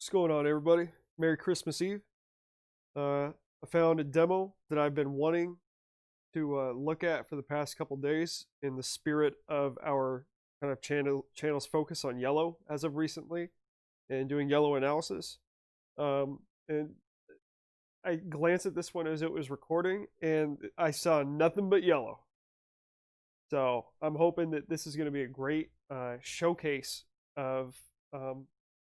What's going on, everybody? Merry Christmas Eve. I found a demo that I've been wanting to look at for the past couple days in the spirit of our kind of channel's focus on yellow as of recently and doing yellow analysis. And I glanced at this one as it was recording and I saw nothing but yellow. So I'm hoping that this is going to be a great showcase of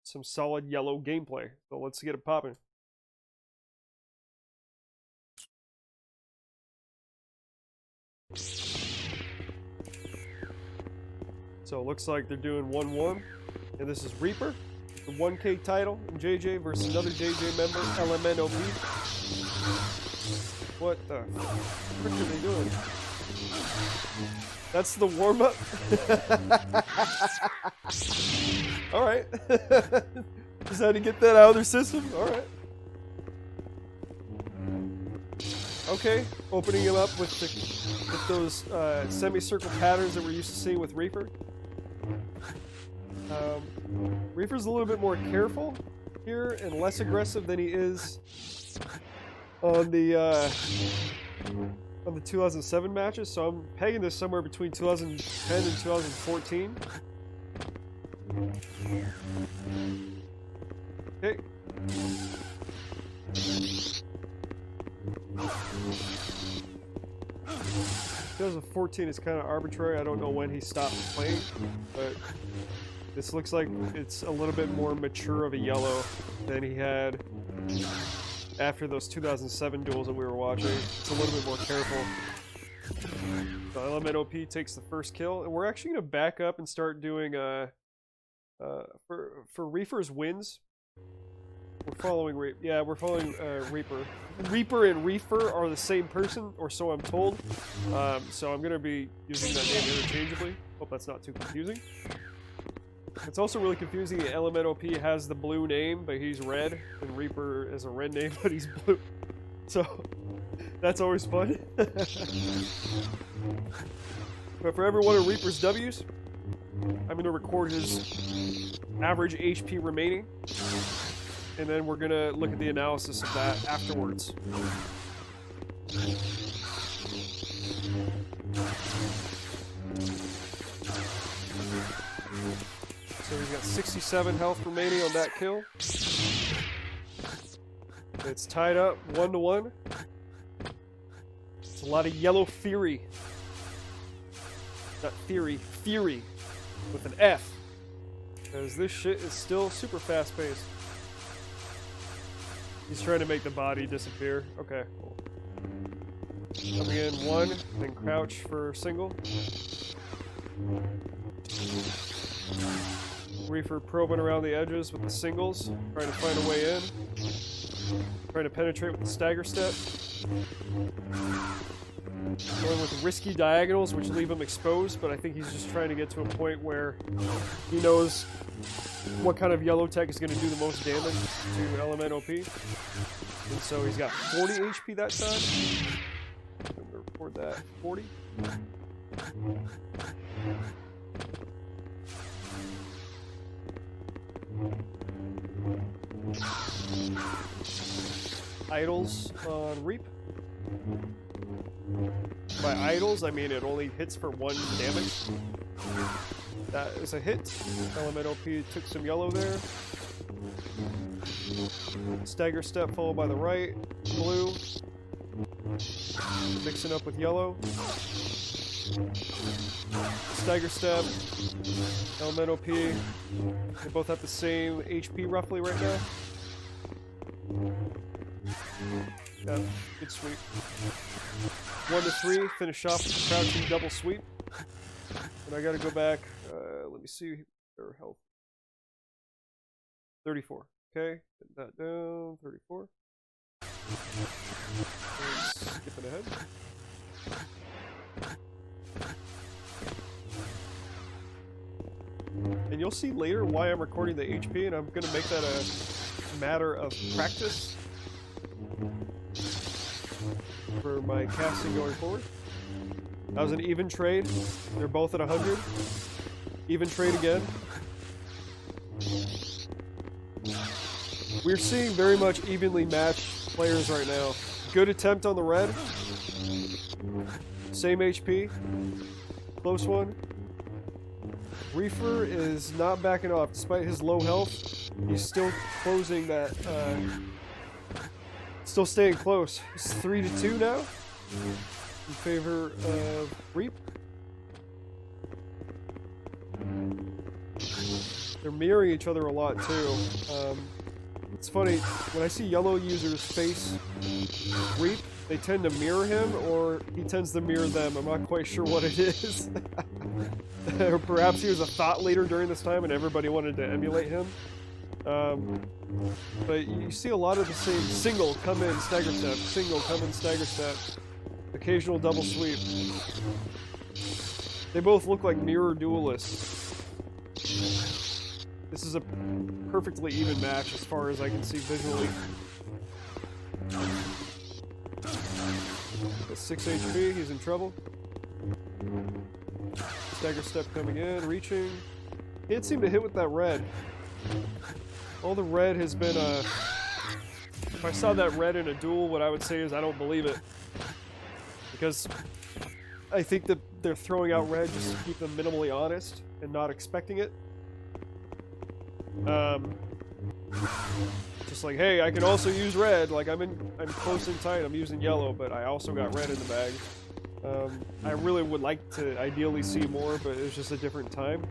some solid yellow gameplay. So let's get it popping. So it looks like they're doing 1-1, and this is Reaper, the 1K title in JJ versus another JJ member, ElemenoP. What the frick are they doing? That's the warm-up? Alright. Just had to get that out of their system? Alright. Okay, opening him up with those semicircle patterns that we're used to seeing with Reaper. Reaper's a little bit more careful here and less aggressive than he is on the 2007 matches, so I'm pegging this somewhere between 2010 and 2014. Okay. 2014 is kind of arbitrary. I don't know when he stopped playing, but this looks like it's a little bit more mature of a yellow than he had after those 2007 duels that we were watching. It's a little bit more careful. So ElemenoP takes the first kill, and we're actually going to back up and start doing for Reaper's wins. We're following we're following Reaper. Reaper and Reefer are the same person, or so I'm told. So I'm going to be using that name interchangeably. Hope that's not too confusing. It's also really confusing that ElemenoP has the blue name, but he's red, and Reaper is a red name, but he's blue. So that's always fun. But for every one of Reaper's W's, I'm going to record his average HP remaining, and then we're going to look at the analysis of that afterwards. So he's got 67 health remaining on that kill. It's tied up 1-1. It's a lot of yellow fury. Not theory, fury with an F. Because this shit is still super fast paced. He's trying to make the body disappear. Okay, cool. Coming in one, then crouch for single. Reaper probing around the edges with the singles, trying to find a way in. Trying to penetrate with the stagger step. Going with risky diagonals, which leave him exposed, but I think he's just trying to get to a point where he knows what kind of yellow tech is going to do the most damage to ElemenoP. And so he's got 40 HP that time. I'm going to record that. 40. Idles on Reap. By idles, I mean it only hits for 1 damage. That is a hit. ElemenoP took some yellow there. Stagger step followed by the right. Blue. Mixing up with yellow. Stagger step. ElemenoP. They both have the same HP roughly right now. Yeah, good sweep. 1-3, finish off with the crouching double sweep. And I gotta go back, let me see their health. 34, okay, get that down, 34. Skipping ahead. And you'll see later why I'm recording the HP, and I'm gonna make that a matter of practice for my casting going forward. That was an even trade. They're both at 100. Even trade again. We're seeing very much evenly matched players right now. Good attempt on the red. Same HP. Close one. Reefer is not backing off. Despite his low health, he's still closing that, still staying close. It's 3-2 now in favor of Reap. They're mirroring each other a lot too. It's funny, when I see yellow users face Reap, they tend to mirror him, or he tends to mirror them. I'm not quite sure what it is. Or perhaps he was a thought leader during this time and everybody wanted to emulate him. But you see a lot of the same single, come in, stagger step, single, come in, stagger step, occasional double sweep. They both look like mirror duelists. This is a perfectly even match as far as I can see visually. At 6 HP, he's in trouble. Stagger step coming in, reaching. Can't seem to hit with that red. All the red has been, if I saw that red in a duel, what I would say is I don't believe it. Because I think that they're throwing out red just to keep them minimally honest and not expecting it. Just like, hey, I can also use red. Like I'm close and tight. I'm using yellow, but I also got red in the bag. I really would like to ideally see more, but it's just a different time.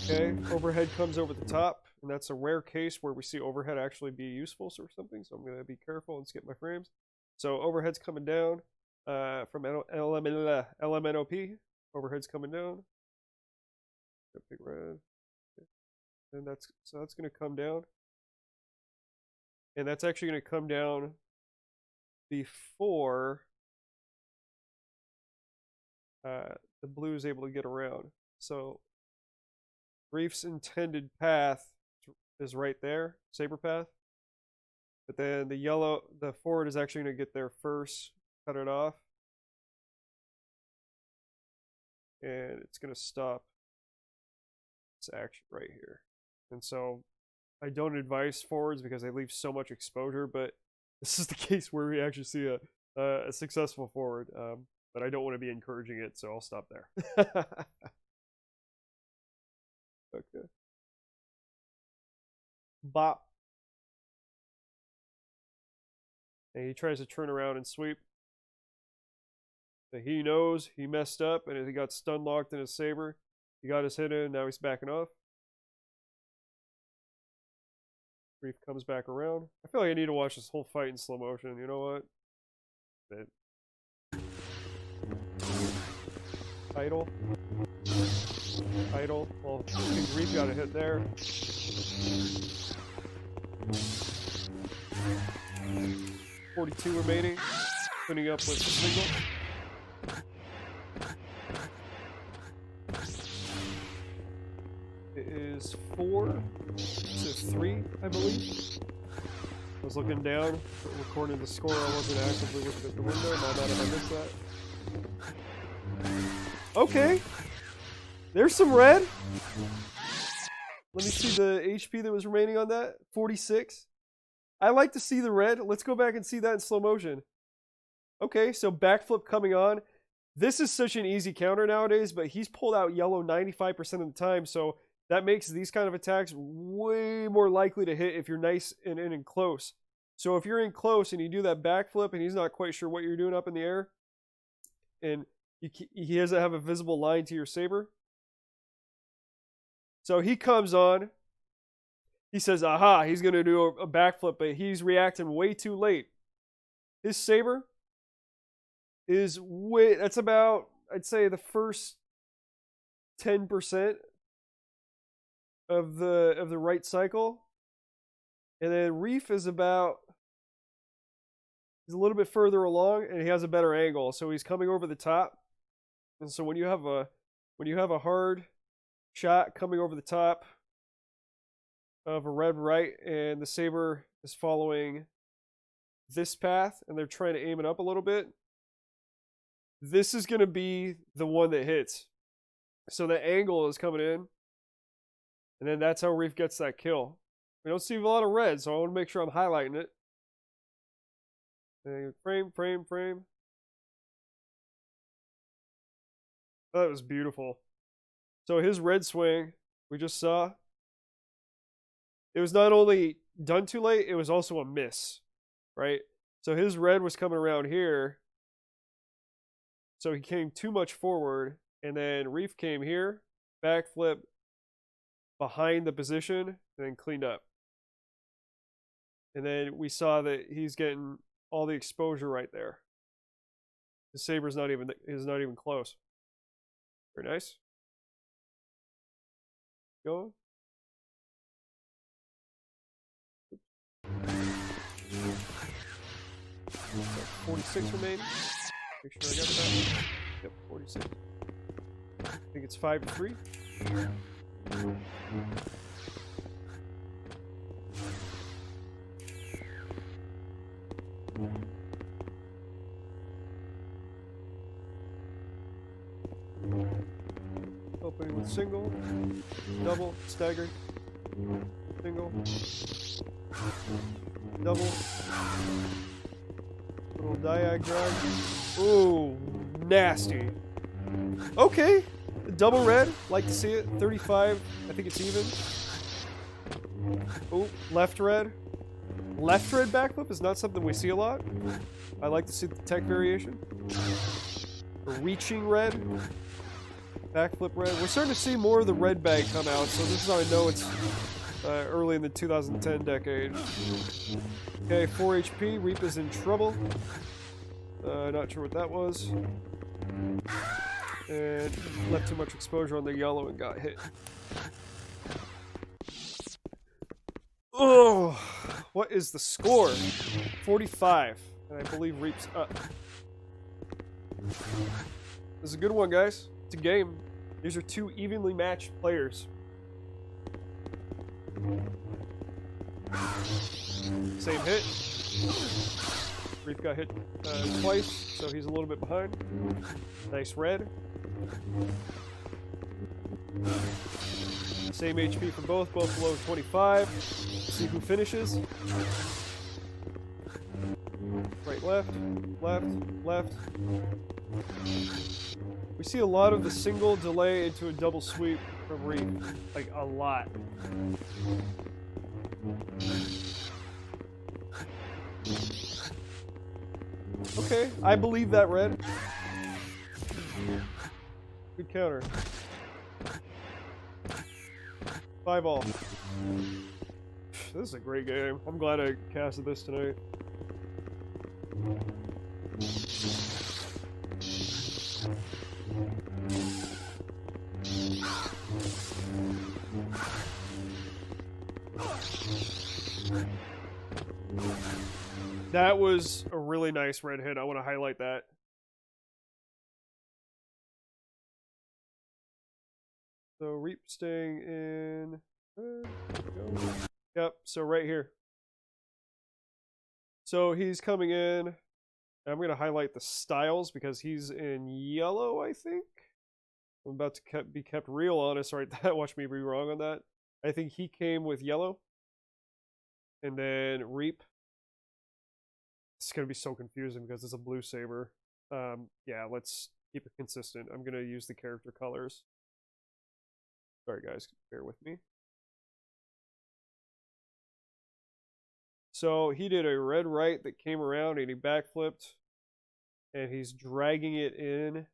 Okay, overhead comes over the top, and that's a rare case where we see overhead actually be useful or something. So I'm gonna be careful and skip my frames. So overhead's coming down from ElemenoP. Overhead's coming down. Big red. And that's going to come down, and that's actually going to come down before the blue is able to get around. So Reef's intended path is right there, saber path, but then the forward is actually going to get there first, cut it off, and it's going to stop this action right here. And so I don't advise forwards because they leave so much exposure, but this is the case where we actually see a successful forward. But I don't want to be encouraging it, so I'll stop there. Okay. Bop. And he tries to turn around and sweep. But he knows he messed up and he got stun locked in his saber. He got his hit in, now he's backing off. Reef comes back around. I feel like I need to watch this whole fight in slow motion. You know what? Idle. Idle. Well, I think Reef got a hit there. 42 remaining. Putting up with the single. It is 4-3, I believe. I was looking down, recording the score. I wasn't actively looking at the window. My bad if I missed that. Okay. There's some red. Let me see the HP that was remaining on that. 46. I like to see the red. Let's go back and see that in slow motion. Okay, so backflip coming on. This is such an easy counter nowadays, but he's pulled out yellow 95% of the time, so that makes these kind of attacks way more likely to hit if you're nice and in close. So if you're in close and you do that backflip and he's not quite sure what you're doing up in the air, and he doesn't have a visible line to your saber. So he comes on. He says, aha, he's going to do a backflip, but he's reacting way too late. His saber is way, that's about, I'd say, the first 10% of the right cycle, and then Reef is about, he's a little bit further along and he has a better angle, so he's coming over the top. And so when you have a hard shot coming over the top of a red right and the saber is following this path and they're trying to aim it up a little bit, this is going to be the one that hits. So the angle is coming in. And then that's how Reef gets that kill. We don't see a lot of red, so I want to make sure I'm highlighting it. And frame, frame, frame. Oh, that was beautiful. So his red swing, we just saw. It was not only done too late, it was also a miss, right? So his red was coming around here. So he came too much forward, and then Reef came here, backflip behind the position, and then cleaned up. And then we saw that he's getting all the exposure right there. The saber's not even close. Very nice. Go. 46 remaining. Make sure I got that. Yep, 46. I think it's 5-3. Opening with single, double, staggered, single, double, little diag drag. Ooh, nasty. Okay, double red, like to see it. 35, I think it's even. Oh, left red. Left red backflip is not something we see a lot. I like to see the tech variation. Reaching red. Backflip red. We're starting to see more of the red bag come out, so this is how I know it's early in the 2010 decade. Okay, 4 HP. Reap is in trouble. Not sure what that was. And left too much exposure on the yellow and got hit. Oh, what is the score? 45. And I believe Reap's up. This is a good one, guys. It's a game. These are two evenly matched players. Same hit. Reap got hit twice, so he's a little bit behind. Nice red. Same HP for both below 25. See who finishes. Right, left, left, left. We see a lot of the single delay into a double sweep from Reef. Like, a lot. Okay, I believe that red. Good counter. 5-all. This is a great game. I'm glad I casted this tonight. That was a really nice red hit. I want to highlight that. So Reap staying in. Yep, so right here. So he's coming in. I'm going to highlight the styles because he's in yellow, I think. I'm about to be kept real honest right there. Watch me be wrong on that. I think he came with yellow. And then Reap. It's going to be so confusing because it's a blue saber. Yeah, let's keep it consistent. I'm going to use the character colors. Sorry, guys. Bear with me. So he did a red right that came around and he backflipped. And he's dragging it in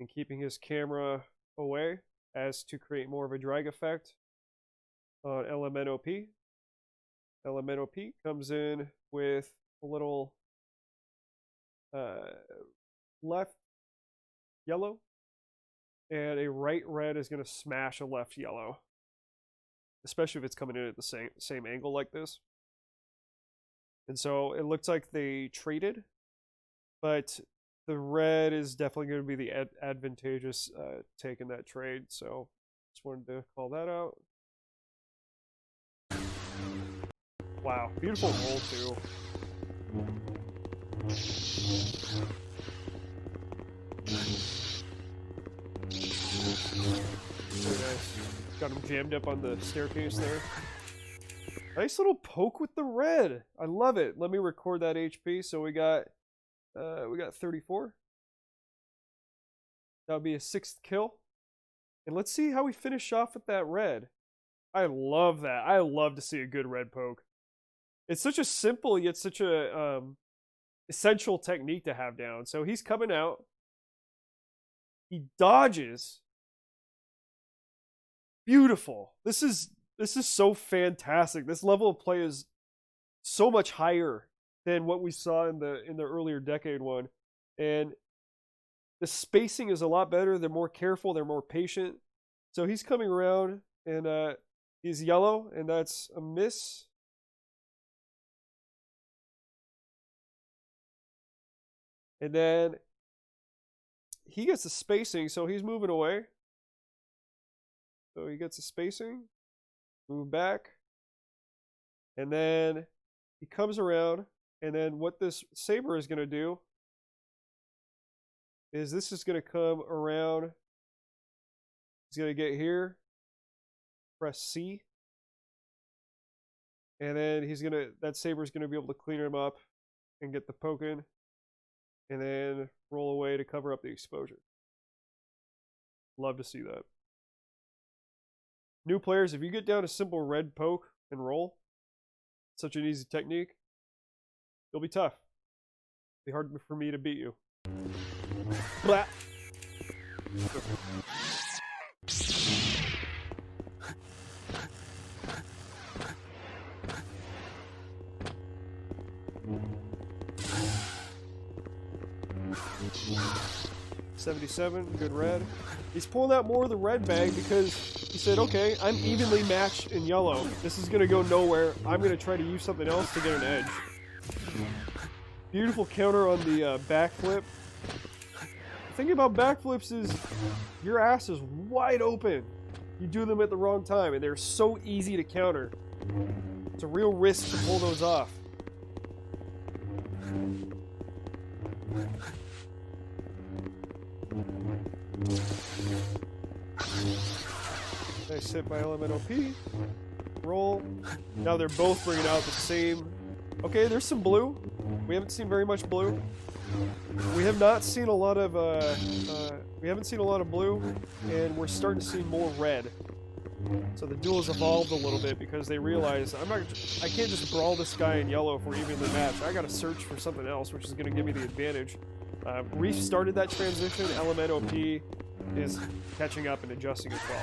and keeping his camera away as to create more of a drag effect on ElemenoP. ElemenoP comes in with a little left yellow, and a right red is going to smash a left yellow, especially if it's coming in at the same angle like this. And so it looks like they traded, but the red is definitely going to be the advantageous take in that trade. So just wanted to call that out. Wow, beautiful roll too. Very nice. Got him jammed up on the staircase there. Nice little poke with the red. I love it. Let me record that HP. So we got 34. That would be a 6th kill. And let's see how we finish off with that red. I love that. I love to see a good red poke. It's such a simple yet such a essential technique to have down. So he's coming out. He dodges. Beautiful. This is so fantastic. This level of play is so much higher than what we saw in the earlier decade one. And the spacing is a lot better. They're more careful, they're more patient. So he's coming around and he's yellow, and that's a miss. And then he gets the spacing, so he's moving away. So he gets the spacing, move back, and then he comes around, and then what this saber is going to do is this is going to come around. He's going to get here, press C, and then that saber is going to be able to clean him up and get the poke in, and then roll away to cover up the exposure. Love to see that. New players, if you get down a simple red poke and roll, such an easy technique, you'll be tough. It'll be hard for me to beat you. Blah. 77, good red. He's pulling out more of the red bag because he said, okay, I'm evenly matched in yellow. This is going to go nowhere. I'm going to try to use something else to get an edge. Beautiful counter on the backflip. The thing about backflips is your ass is wide open. You do them at the wrong time, and they're so easy to counter. It's a real risk to pull those off. Nice hit by ElemenoP. Roll. Now they're both bringing out the same. Okay, there's some blue. We haven't seen very much blue. We have not seen a lot of. We haven't seen a lot of blue, and we're starting to see more red. So the duel has evolved a little bit because they realize I can't just brawl this guy in yellow if we're evenly matched. I got to search for something else, which is going to give me the advantage. Reef started that transition. ElemenoP is catching up and adjusting as well.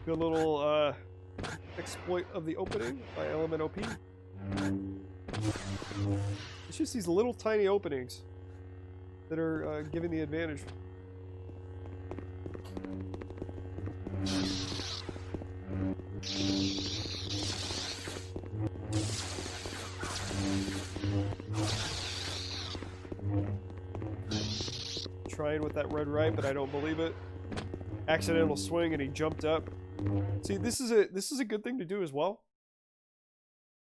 Good little exploit of the opening by ElemenoP. It's just these little tiny openings that are giving the advantage. Trying with that red right, but I don't believe it. Accidental swing, and he jumped up. See, this is a good thing to do as well.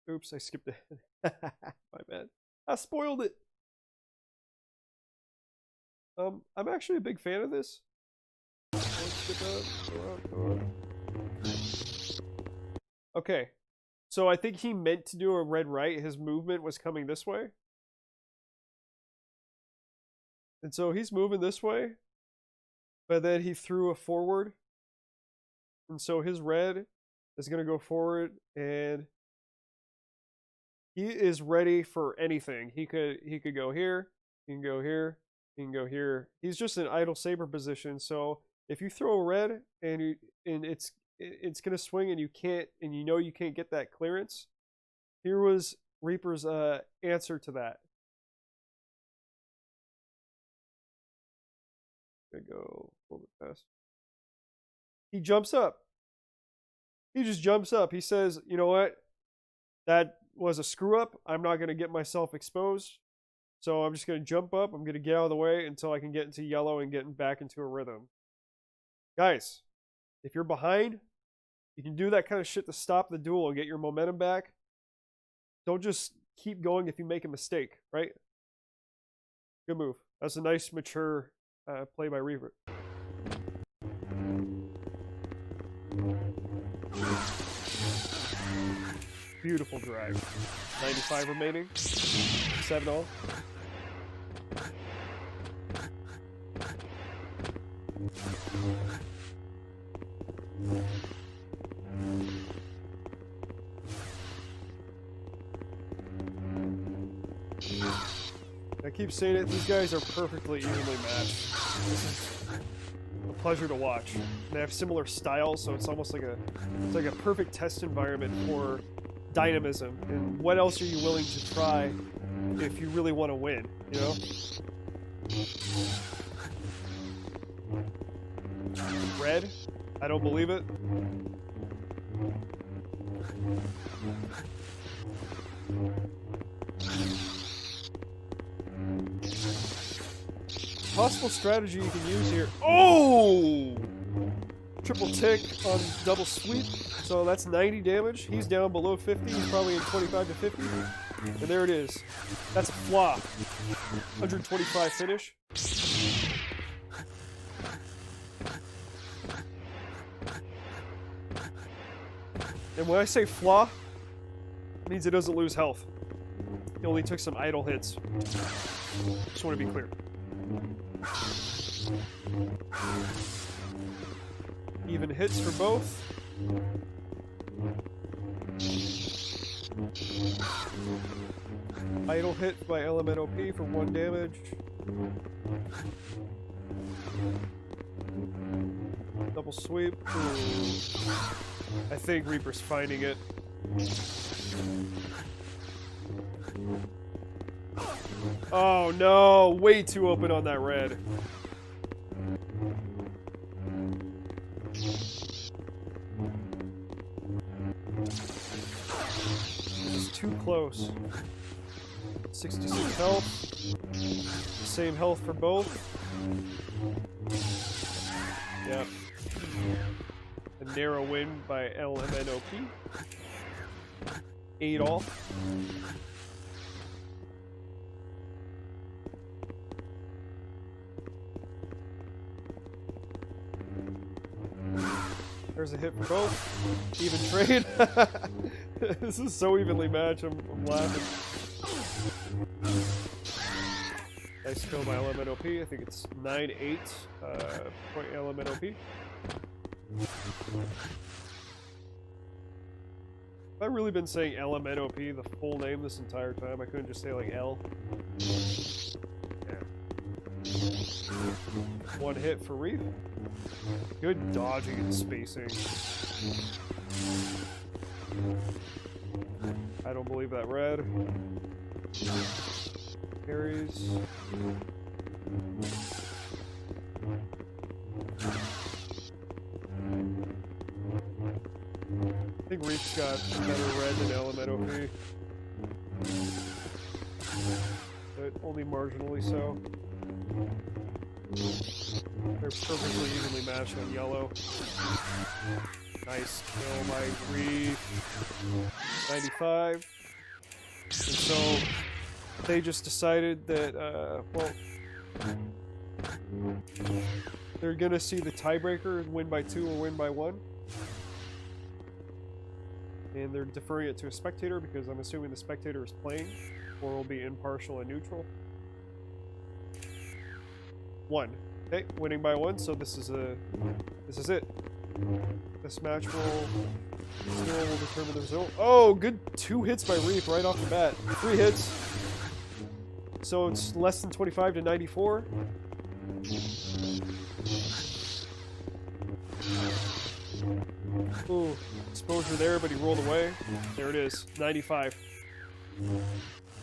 Oops, I skipped it. My bad. I spoiled it. I'm actually a big fan of this. Okay, so I think he meant to do a red right. His movement was coming this way. And so he's moving this way, but then he threw a forward. And so his red is going to go forward, and he is ready for anything. He could go here, he can go here, he can go here. He's just in idle saber position, so if you throw a red and it's going to swing and you know you can't get that clearance, here was Reaper's answer to that. Gonna go a little bit fast. He jumps up. He just jumps up. He says, you know what? That was a screw up. I'm not going to get myself exposed. So I'm just going to jump up. I'm going to get out of the way until I can get into yellow and get back into a rhythm. Guys, if you're behind, you can do that kind of shit to stop the duel and get your momentum back. Don't just keep going if you make a mistake, right? Good move. That's a nice, mature play by Reaver. Beautiful drive. 95 remaining. 7 all. I keep saying it, these guys are perfectly evenly matched. This is a pleasure to watch. And they have similar styles, so it's almost like a perfect test environment for dynamism. And what else are you willing to try if you really want to win, you know? Red? I don't believe it. Possible strategy you can use here. Oh! Triple tick on double sweep. So that's 90 damage. He's down below 50. He's probably in 25 to 50. And there it is. That's a flop. 125 finish. And when I say flaw, it means it doesn't lose health. He only took some idle hits. Just want to be clear. Even hits for both. Idle hit by ElemenoP for 1 damage. Double sweep. Ooh. I think Reaper's finding it. Oh no, way too open on that red. It's too close. 66 health. Same health for both. Yep. A narrow win by ElemenoP. 8 all. There's a hit for both. Even trade. This is so evenly matched. I'm laughing. Nice kill by ElemenoP. I think it's 9-8. Point ElemenoP. I've really been saying ElemenoP the full name this entire time. I couldn't just say like L. Yeah. 1 hit for Reef. Good dodging and spacing. I don't believe that red. Parries. I think Reef's got better red than ElemenoP. But only marginally so. They're perfectly evenly matched on yellow. Nice kill by Reef. 95. And so they just decided that, well, they're gonna see the tiebreaker win by 2 or win by 1. And they're deferring it to a spectator because I'm assuming the spectator is playing or will be impartial and neutral. 1. Okay, winning by 1, so this is it. This match will determine the result. Oh, good 2 hits by Reef right off the bat. 3 hits. So it's less than 25 to 94. Ooh, exposure there, but he rolled away. There it is, 95.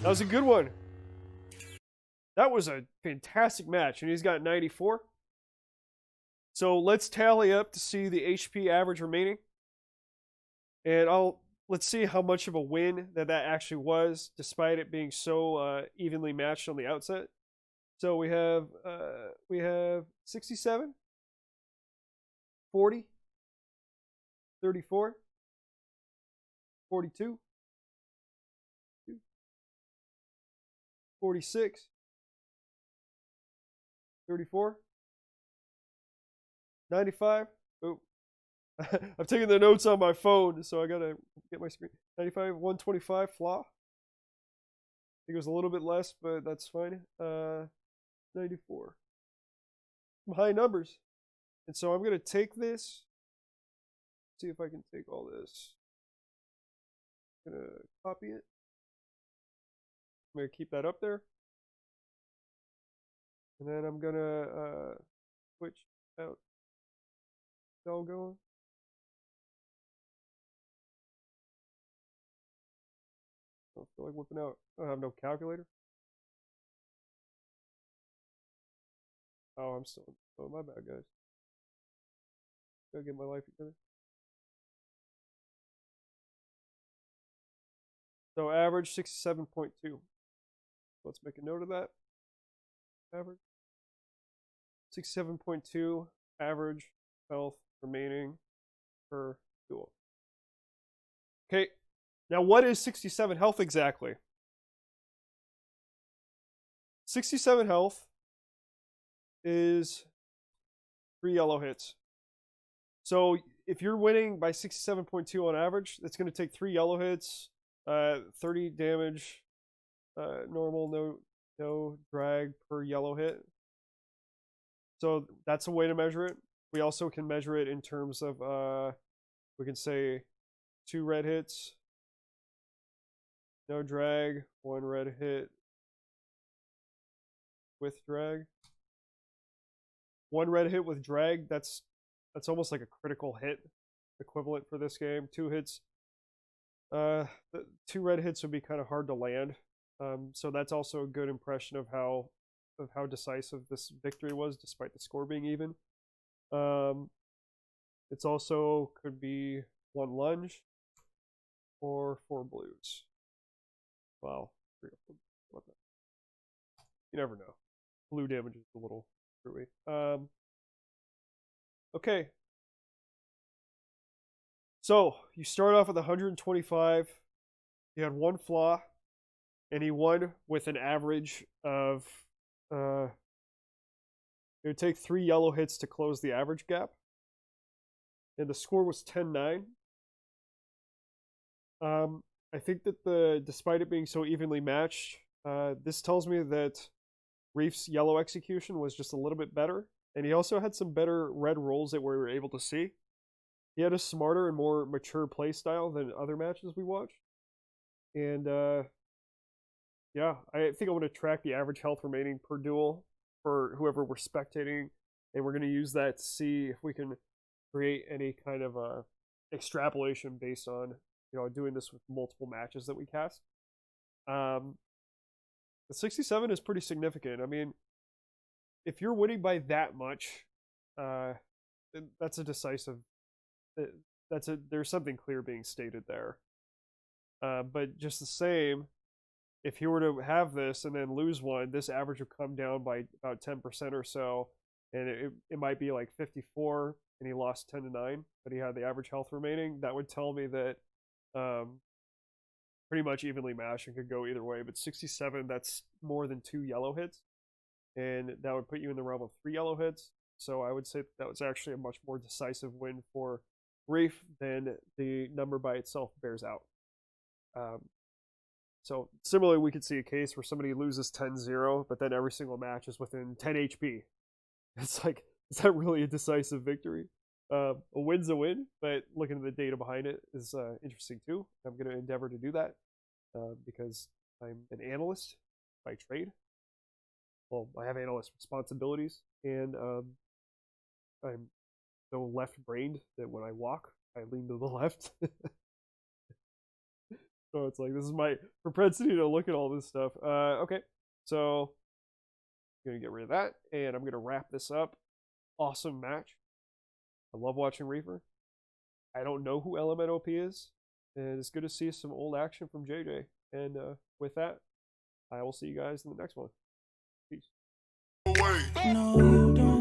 That was a good one. That was a fantastic match, and he's got 94. So let's tally up to see the HP average remaining. And let's see how much of a win that actually was, despite it being so evenly matched on the outset. So we have 67, 40, 34, 42, 46, 34, 95. Oh, I've taken the notes on my phone, so I gotta get my screen. 95, 125 flaw. I think it was a little bit less, but that's fine. 94. Some high numbers. And so I'm gonna take this. See if I can take all this. I'm gonna copy it. I'm gonna keep that up there. And then I'm gonna switch out. It's all going. I don't feel like whipping out. I don't have no calculator. Oh, I'm still. Oh, my bad, guys. Gotta get my life together. So average 67.2. Let's make a note of that. Average 67.2 average health remaining per duel. Okay, now what is 67 health exactly? 67 health is 3 yellow hits. So if you're winning by 67.2 on average, it's going to take 3 yellow hits, 30 damage, normal, no drag per yellow hit. So that's a way to measure it. We also can measure it in terms of, we can say 2 red hits, no drag, 1 red hit with drag. 1 red hit with drag, that's almost like a critical hit equivalent for this game. 2 hits, 2 red hits would be kind of hard to land. So that's also a good impression of how decisive this victory was, despite the score being even. It's also could be 1 lunge or 4 blues. Wow, 3 of them. You never know. Blue damage is a little screwy. Okay. So you start off with 125. You had 1 flaw, and he won with an average of. It would take 3 yellow hits to close the average gap, and the score was 10-9. I think that despite it being so evenly matched, this tells me that Reef's yellow execution was just a little bit better, and he also had some better red rolls that we were able to see. He had a smarter and more mature play style than other matches we watched, and yeah, I think I want to track the average health remaining per duel for whoever we're spectating, and we're going to use that to see if we can create any kind of extrapolation based on doing this with multiple matches that we cast. The 67 is pretty significant. I mean, if you're winning by that much, that's a decisive. There's something clear being stated there. But just the same, if he were to have this and then lose one, this average would come down by about 10% or so, and it might be like 54, and he lost 10-9, but he had the average health remaining. That would tell me that pretty much evenly matched and could go either way. But 67, that's more than 2 yellow hits, and that would put you in the realm of 3 yellow hits. So I would say that was actually a much more decisive win for Reef than the number by itself bears out. So similarly, we could see a case where somebody loses 10-0, but then every single match is within 10 HP. It's like, is that really a decisive victory? A win's a win, but looking at the data behind it is interesting too. I'm going to endeavor to do that because I'm an analyst by trade. Well, I have analyst responsibilities, and I'm so left-brained that when I walk, I lean to the left. So it's like, this is my propensity to look at all this stuff. Okay, so I'm going to get rid of that, and I'm going to wrap this up. Awesome match. I love watching Reaper. I don't know who ElemenoP is, and it's good to see some old action from JJ. And with that, I will see you guys in the next one. Peace. No, you don't.